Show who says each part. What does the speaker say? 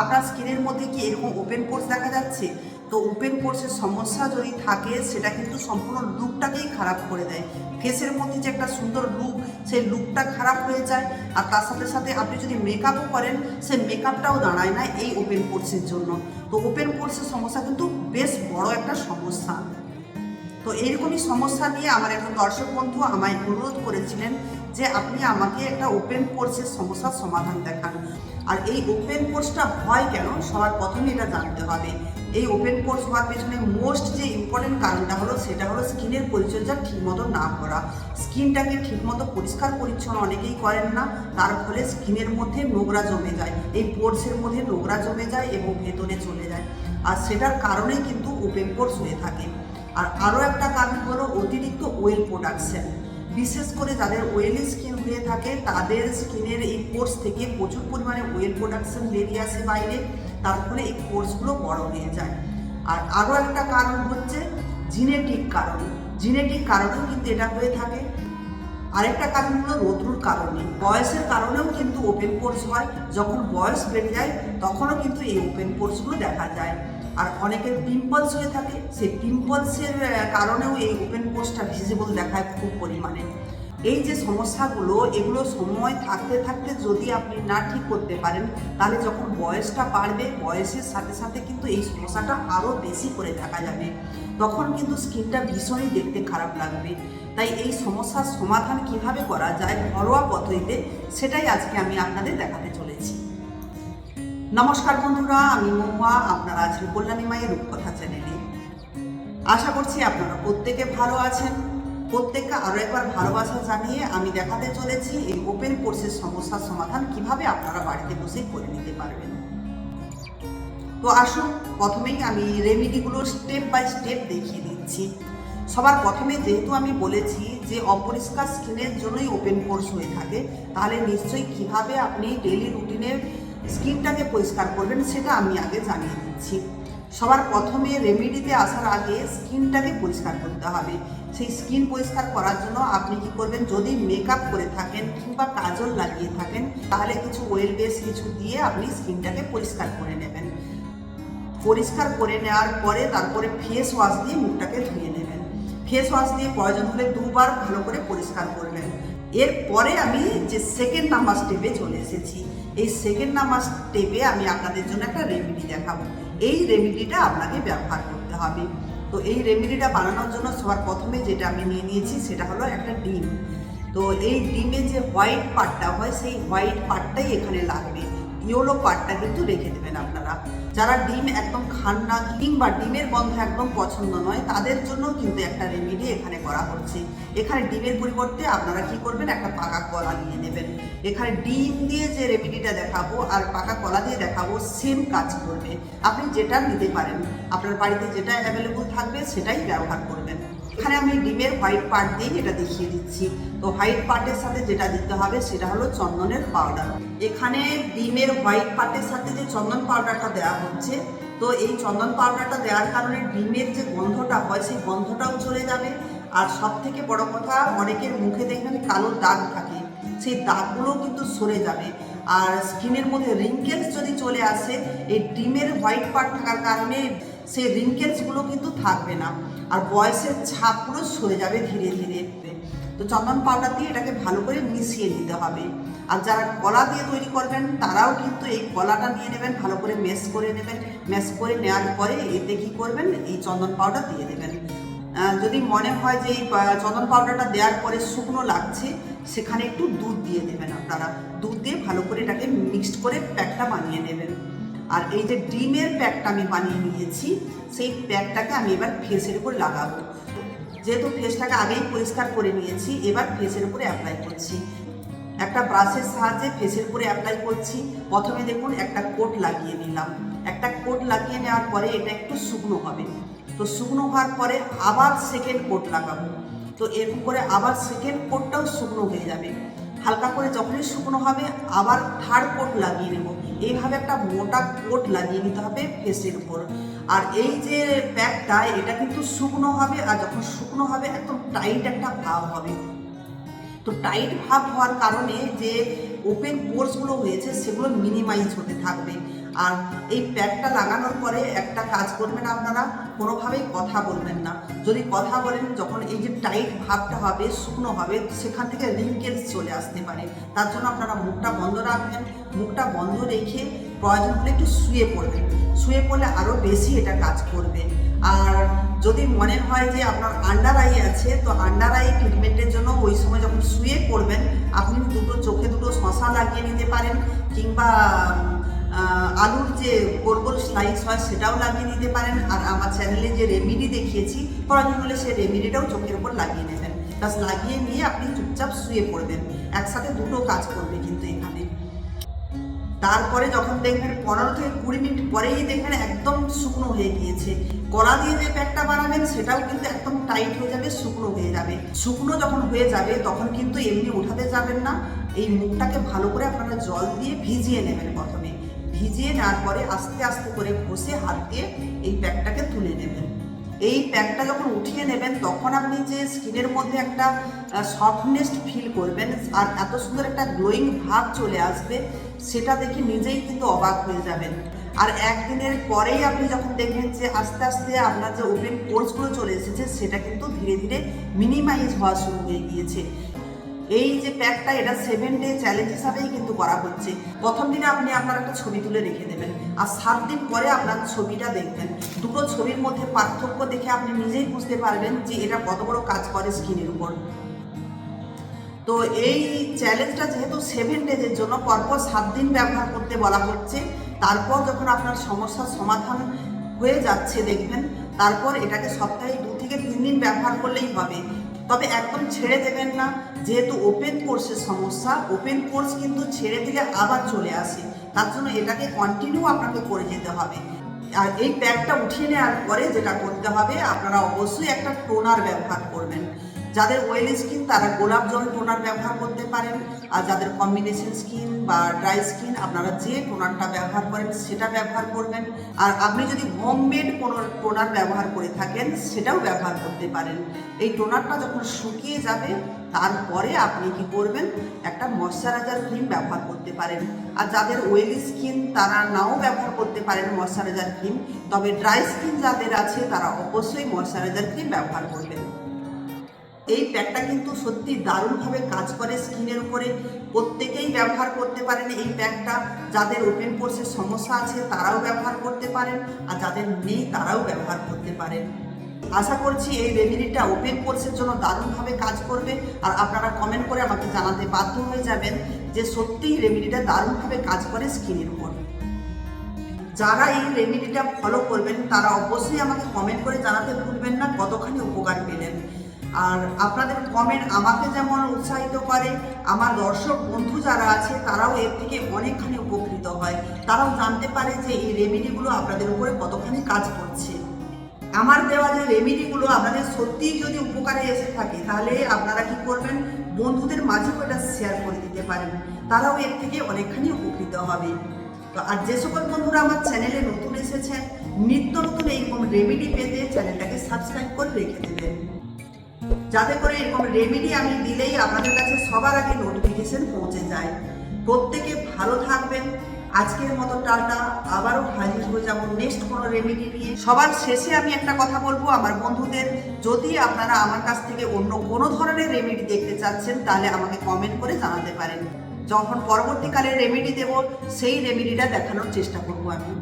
Speaker 1: আপনার স্কিনের মধ্যে কি এরকম ওপেন পোর্স দেখা যাচ্ছে? তো ওপেন পোর্সের সমস্যা যদি থাকে সেটা কিন্তু সম্পূর্ণ লুকটাকেই খারাপ করে দেয়। ফেসের মধ্যে যে একটা সুন্দর লুক, সেই লুকটা খারাপ হয়ে যায়। আর তার সাথে সাথে আপনি যদি মেকআপও করেন, সেই মেকআপটাও দাঁড়ায় না এই ওপেন পোর্সের জন্য। তো ওপেন পোর্সের সমস্যা কিন্তু বেশ বড় একটা সমস্যা। তো এইরকমই সমস্যা নিয়ে আমার একজন দর্শক বন্ধু আমায় অনুরোধ করেছিলেন যে আপনি আমাকে একটা ওপেন পোর্সের সমস্যার সমাধান দেখান। আর এই ওপেন পোর্সটা হয় কেন, সবার প্রথমে এটা জানতে হবে। এই ওপেন পোর্স হওয়ার পেছনে মোস্ট যে ইম্পর্টেন্ট কারণটা হলো সেটা হলো স্কিনের পরিচর্যা ঠিকমতো না করা। স্কিনটাকে ঠিকমতো পরিষ্কার পরিচ্ছন্ন অনেকেই করেন না, তার ফলে স্কিনের মধ্যে নোংরা জমে যায়, এই পোর্সের মধ্যে নোংরা জমে যায় এবং ভেতরে চলে যায়। আর সেটার কারণেই কিন্তু ওপেন পোর্স হয়ে থাকে। আর আরও একটা কারণ হলো অতিরিক্ত অয়েল প্রোডাকশন। বিশেষ করে যাদের অয়েলি স্কিন হয়ে থাকে তাদের স্কিনের এই পোর্স থেকে প্রচুর পরিমাণে অয়েল প্রোডাকশন বেরিয়ে আসে বাইরে, তার ফলে এই পোর্সগুলো বড় হয়ে যায়। আর আরও একটা কারণ হচ্ছে জিনেটিক কারণ। জিনেটিক কারণেও কিন্তু এটা হয়ে থাকে। আরেকটা কারণ হলো রৌদ্রুর কারণে, বয়সের কারণেও কিন্তু ওপেন পোর্স হয়। যখন বয়স বেড়ে যায় তখনও কিন্তু এই ওপেন পোর্সগুলো দেখা যায়। আর অনেকের পিম্পলস হয়ে থাকে, সেই পিম্পলসের কারণেও এই ওপেন পোর্সটা ভিজিবল দেখায় খুব পরিমাণে। এই যে সমস্যাগুলো, এগুলো সময় থাকতে থাকতে যদি আপনি না ঠিক করতে পারেন, তাহলে যখন বয়সটা বাড়বে, বয়সের সাথে সাথে কিন্তু এই সমস্যাটা আরও বেশি করে দেখা যাবে। তখন কিন্তু স্কিনটা ভীষণই দেখতে খারাপ লাগবে। তাই এই সমস্যার সমাধান কিভাবে করা যায় ঘরোয়া পদ্ধতিতে, সেটাই আজকে আমি আপনাদের দেখাতে চলেছি। নমস্কার বন্ধুরা, আমি মহুয়া, আপনারা আছেন কল্যাণী মায়ের রূপকথা চ্যানেলে। আশা করছি আপনারা প্রত্যেকে ভালো আছেন। প্রত্যেককে আরও একবার ভালোবাসা জানিয়ে আমি দেখাতে চলেছি এই ওপেন পোর্সের সমস্যার সমাধান কিভাবে আপনারা বাড়িতে বসে করে নিতে পারবেন। তো আসুন, প্রথমেই আমি রেমেডিগুলো স্টেপ বাই স্টেপ দেখিয়ে দিচ্ছি। সবার প্রথমে যেহেতু আমি বলেছি যে অপরিষ্কার স্কিনের জন্যই ওপেন পোর্স হয়ে থাকে, তাহলে নিশ্চয়ই কিভাবে আপনি ডেইলি রুটিনে স্কিনটাকে পরিষ্কার করবেন সেটা আমি আগে জানিয়ে দিচ্ছি। সবার প্রথমে রেমেডিতে আসার আগে স্কিনটাকে পরিষ্কার করতে হবে। সেই স্কিন পরিষ্কার করার জন্য আপনি কি করবেন, যদি মেকআপ করে থাকেন কিংবা কাজল লাগিয়ে থাকেন, তাহলে কিছু অয়েল বেস কিছু দিয়ে আপনি স্কিনটাকে পরিষ্কার করে নেবেন। পরিষ্কার করে নেওয়ার পরে তারপরে ফেস ওয়াশ দিয়ে মুখটাকে ধুয়ে নেবেন। ফেস ওয়াশ দিয়ে প্রয়োজন হলে দুবার ভালো করে পরিষ্কার করবেন। এরপরে আমি যে সেকেন্ড নাম্বার স্টেপে চলে এসেছি। এই সেকেন্ড নাম্বার স্টেপে আমি আপনাদের জন্য একটা রেমেডি দেখাবো। এই রেমেডিটা আপনাকে ব্যবহার করতে হবে। তো এই রেমেডিটা বানানোর জন্য সবার প্রথমে যেটা আমি নিয়ে নিয়েছি সেটা হলো একটা ডিম। তো এই ডিমে যে হোয়াইট পার্টটা হয়, সেই হোয়াইট পার্টটাই এখানে লাগবে। ইয়েলো পার্টটা কিন্তু রেখে দেবেন আপনারা। যারা ডিম একদম খান না কিংবা ডিমের গন্ধ একদম পছন্দ নয়, তাদের জন্য কিন্তু একটা রেমেডি এখানে করা হচ্ছে। এখানে ডিমের পরিবর্তে আপনারা কি করবেন, একটা পাকা কলা নিয়ে নেবেন। এখানে ডিম দিয়ে যে রেমেডিটা দেখাবো আর পাকা কলা দিয়ে দেখাবো, সেম কাজ করবে। আপনি যেটা নিতে পারেন, আপনার বাড়িতে যেটা অ্যাভেলেবল থাকবে সেটাই ব্যবহার করবেন। এখানে আমি ডিমের হোয়াইট পার্ট দিয়েই এটা দেখিয়ে দিচ্ছি। তো হোয়াইট পার্টের সাথে যেটা দিতে হবে সেটা হলো চন্দনের পাউডার। এখানে ডিমের হোয়াইট পার্টের সাথে যে চন্দন পাউডারটা দেওয়া হচ্ছে, তো এই চন্দন পাউডারটা দেওয়ার কারণে ডিমের যে গন্ধটা হয় সেই গন্ধটাও চলে যাবে। আর সব থেকে বড় কথা, অনেকের মুখে দেখবেন কালো দাগ থাকে, সেই দাগগুলো কিন্তু সরে যাবে। আর স্কিনের মধ্যে রিঙ্কেলস যদি চলে আসে, এই ডিমের হোয়াইট পার্ট থাকার কারণে সেই রিঙ্কেলসগুলো কিন্তু থাকবে না। আর বয়সের ছাপগুলো সরে যাবে ধীরে ধীরে। তো চন্দন পাউডার দিয়ে এটাকে ভালো করে মিশিয়ে নিতে হবে। আর যারা কলা দিয়ে তৈরি করবেন তারাও কিন্তু এই কলাটা নিয়ে নেবেন, ভালো করে ম্যাশ করে নেবেন। ম্যাশ করে নেওয়ার পরে এতে কী করবেন, এই চন্দন পাউডার দিয়ে দেবেন। যদি মনে হয় যে এই চন্দন পাউডারটা দেওয়ার পরে শুকনো লাগছে, সেখানে একটু দুধ দিয়ে দেবেন আপনারা। দুধ দিয়ে ভালো করে এটাকে মিক্সড করে প্যাকটা বানিয়ে নেবেন। আর এই যে ডিমের প্যাকটা আমি বানিয়ে নিয়েছি, সেই প্যাকটাকে আমি এবার ফেসের উপর লাগাবো। যেহেতু ফেসটাকে আগেই পরিষ্কার করে নিয়েছি, এবার ফেসের উপরে অ্যাপ্লাই করছি। একটা ব্রাশের সাহায্যে ফেসের উপরে অ্যাপ্লাই করছি। প্রথমে দেখুন একটা কোট লাগিয়ে নিলাম। একটা কোট লাগিয়ে নেওয়ার পরে এটা একটু শুকনো হবে। তো শুকনো হওয়ার পরে আবার সেকেন্ড কোট লাগাবো। তো এরকম করে আবার সেকেন্ড কোটটাও শুকনো হয়ে যাবে। হালকা করে যখনই শুকনো হবে আবার থার্ড কোট লাগিয়ে নেব। এইভাবে একটা মোটা কোট লাগিয়ে নিতে হবে ফেসের উপর। আর এই যে প্যাকটা, এটা কিন্তু শুকনো হবে, আর যখন শুকনো হবে একদম টাইট একটা ভাব হবে। তো টাইট ভাব হওয়ার কারণে যে ওপেন পোর্সগুলো হয়েছে সেগুলো মিনিমাইজ হতে থাকবে। আর এই প্যাকটা লাগানোর পরে একটা কাজ করবেন, আপনারা কোনোভাবেই কথা বলবেন না। যদি কথা বলেন, যখন এই যে টাইট ভাবটা হবে, শুকনো হবে, সেখান থেকে রিঙ্কেলস চলে আসতে পারে। তার জন্য আপনারা মুখটা বন্ধ রাখবেন। মুখটা বন্ধ রেখে প্রয়োজন হলে একটু শুয়ে পড়বেন। শুয়ে পড়লে আরও বেশি এটা কাজ করবে। আর যদি মনে হয় যে আপনার আন্ডার আই আছে, তো আন্ডার আই ট্রিটমেন্টের জন্য ওই সময় যখন শুয়ে পড়বেন আপনি চোখে দুটো শশা লাগিয়ে নিতে পারেন, কিংবা আলুর যে গোল গোল স্লাইস হয় সেটাও লাগিয়ে নিতে পারেন। আর আমার চ্যানেলে যে রেমেডি দেখিয়েছি, প্রয়োজন হলে সেই রেমেডিটাও চোখের উপর লাগিয়ে নেবেন। প্লাস লাগিয়ে নিয়ে আপনি চুপচাপ শুয়ে পড়বেন। একসাথে দুটো কাজ করবে কিন্তু এখানে। তারপরে যখন দেখবেন 15 থেকে 20 মিনিট পরেই দেখবেন একদম শুকনো হয়ে গিয়েছে, কলা দিয়ে যে প্যাকটা বানাবেন সেটাও কিন্তু একদম টাইট হয়ে যাবে, শুকনো হয়ে যাবে। শুকনো যখন হয়ে যাবে তখন কিন্তু এমনি উঠাতে যাবেন না। এই মুখটাকে ভালো করে আপনারা জল দিয়ে ভিজিয়ে নেবেন। প্রথমে ভিজিয়ে নেওয়ার পরে আস্তে আস্তে করে ঘষে হাত দিয়ে এই প্যাকটাকে তুলে নেবেন। এই প্যাকটা যখন উঠিয়ে নেবেন তখন আপনি যে স্কিনের মধ্যে একটা সফটনেস ফিল করবেন আর এত সুন্দর একটা গ্লোয়িং ভাব চলে আসবে, সেটা দেখে নিজেই কিন্তু অবাক হয়ে যাবেন। আর একদিনের পরেই আপনি যখন দেখবেন যে আস্তে আস্তে আপনার যে ওপেন পোর্সগুলো চলে এসেছে, সেটা কিন্তু ধীরে ধীরে মিনিমাইজ হওয়া শুরু হয়ে গিয়েছে। এই যে প্যাকটা, এটা 7 ডে চ্যালেঞ্জ হিসাবেই কিন্তু করা হচ্ছে। প্রথম দিনে আপনি আপনার একটা ছবি তুলে রেখে দেবেন, আর 7 দিন পরে আপনার ছবিটা দেখবেন। দুটো ছবির মধ্যে পার্থক্য দেখে আপনি নিজেই বুঝতে পারবেন যে এটা কত বড় কাজ করে স্কিনের উপর। তো এই চ্যালেঞ্জটা যেহেতু 7 ডেজের জন্য পরপর 7 দিন ব্যবহার করতে বলা হচ্ছে, তারপর যখন আপনার সমস্যার সমাধান হয়ে যাচ্ছে দেখবেন, তারপর এটাকে সপ্তাহে 2 থেকে 3 দিন ব্যবহার করলেই হবে। তবে একদম ছেড়ে দেবেন না, যেহেতু ওপেন পোর্সের সমস্যা, ওপেন পোর্স কিন্তু ছেড়ে দিলে আবার চলে আসে। তার জন্য এটাকে কন্টিনিউ আপনাকে করে যেতে হবে। আর এই প্যাকটা উঠিয়ে নেওয়ার পরে যেটা করতে হবে, আপনারা অবশ্যই একটা টোনার ব্যবহার করবেন। যাদের অয়েলি স্কিন তারা গোলাপ জল টোনার ব্যবহার করতে পারেন, আর যাদের কম্বিনেশন স্কিন বা ড্রাই স্কিন আপনারা যে টোনারটা ব্যবহার করেন সেটা ব্যবহার করবেন। আর আপনি যদি হোমমেড কোনো টোনার ব্যবহার করে থাকেন সেটাও ব্যবহার করতে পারেন। এই টোনারটা যখন শুকিয়ে যাবে তারপরে আপনি কি করবেন, একটা ময়শ্চারাইজার ক্রিম ব্যবহার করতে পারেন। আর যাদের অয়েলি স্কিন তারা নাও ব্যবহার করতে পারেন ময়শ্চারাইজার ক্রিম, তবে ড্রাই স্কিন যাদের আছে তারা অবশ্যই ময়শ্চারাইজার ক্রিম ব্যবহার করবেন। এই প্যাকটা কিন্তু সত্যি দারুণভাবে কাজ করে স্কিনের উপরে। প্রত্যেকেই ব্যবহার করতে পারেন এই প্যাকটা। যাদের ওপেন পোর্সের সমস্যা আছে তারাও ব্যবহার করতে পারেন, আর যাদের নেই তারাও ব্যবহার করতে পারেন। আশা করছি এই রেমেডিটা ওপেন পোর্সের জন্য দারুণভাবে কাজ করবে। আর আপনারা কমেন্ট করে আমাকে জানাতে বাধ্য হয়ে যাবেন যে সত্যিই রেমেডিটা দারুণভাবে কাজ করে স্কিনের উপর। যারা এই রেমেডিটা ফলো করবেন তারা অবশ্যই আমাকে কমেন্ট করে জানাতে ভুলবেন না কতখানি উপকার পেলেন। আর আপনাদের কমেন্ট আমাকে যেমন উৎসাহিত করে, আমার দর্শক বন্ধু যারা আছে তারাও এর থেকে অনেকখানি উপকৃত হয়। তারাও জানতে পারে যে এই রেমেডিগুলো আপনাদের উপরে কতখানি কাজ করছে। আমার দেওয়া যে রেমেডিগুলো আপনাদের সত্যিই যদি উপকারে এসে থাকে, তাহলে আপনারা কি করবেন, বন্ধুদের মাঝেও এটা শেয়ার করে দিতে পারেন। তারাও এর থেকে অনেকখানি উপকৃত হবে। তো আর যে সকল বন্ধুরা আমার চ্যানেলে নতুন এসেছেন, নিত্য নতুন এইরকম রেমেডি পেতে চ্যানেলটাকে সাবস্ক্রাইব করে রেখে দেবেন, যাতে করে এরকম রেমেডি আমি দিলেই আপনাদের কাছে সবার আগে নোটিফিকেশন পৌঁছে যায়। প্রত্যেকে ভালো থাকবেন। আজকের মতো টাটা, আবারও হাজির হয়ে যাব নেক্সট কোনো রেমেডি নিয়ে। সবার শেষে আমি একটা কথা বলবো আমার বন্ধুদের, যদি আপনারা আমার কাছ থেকে অন্য কোনো ধরনের রেমেডি দেখতে চাচ্ছেন তাহলে আমাকে কমেন্ট করে জানাতে পারেন। যখন পরবর্তীকালে রেমেডি দেব সেই রেমেডিটা দেখানোর চেষ্টা করবো আমি।